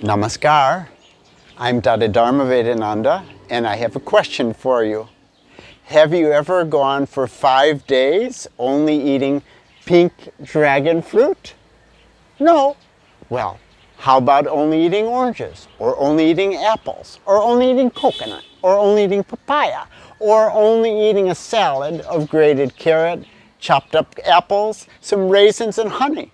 Namaskar. I'm Dada and I have a question for you. Have you ever gone for 5 days only eating pink dragon fruit? No. Well, how about only eating oranges, or only eating apples, or only eating coconut, or only eating papaya, or only eating a salad of grated carrot, chopped up apples, some raisins, and honey?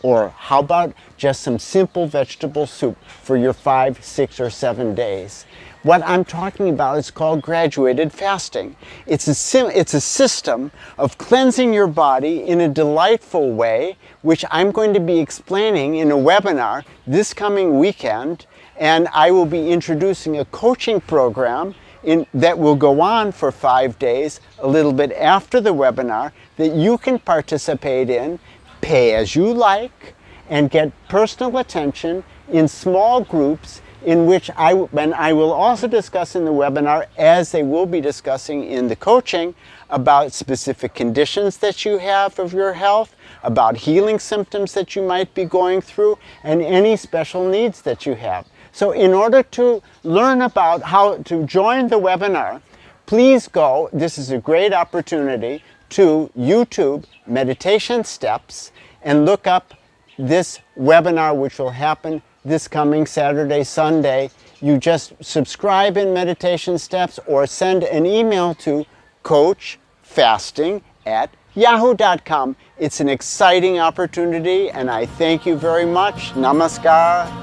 Or how about just some simple vegetable soup for your 5, 6, or 7 days? What I'm talking about is called graduated fasting. It's a system of cleansing your body in a delightful way, which I'm going to be explaining in a webinar this coming weekend. And I will be introducing a coaching program that will go on for 5 days, a little bit after the webinar, that you can participate in, pay as you like, and get personal attention in small groups in which I will also discuss in the webinar, as they will be discussing in the coaching, about specific conditions that you have of your health, about healing symptoms that you might be going through, and any special needs that you have. So in order to learn about how to join the webinar, please go, this is a great opportunity, to YouTube Meditation Steps and look up this webinar, which will happen this coming Saturday, Sunday. You just subscribe in Meditation Steps or send an email to coachfasting@yahoo.com. It's an exciting opportunity, and I thank you very much. Namaskar.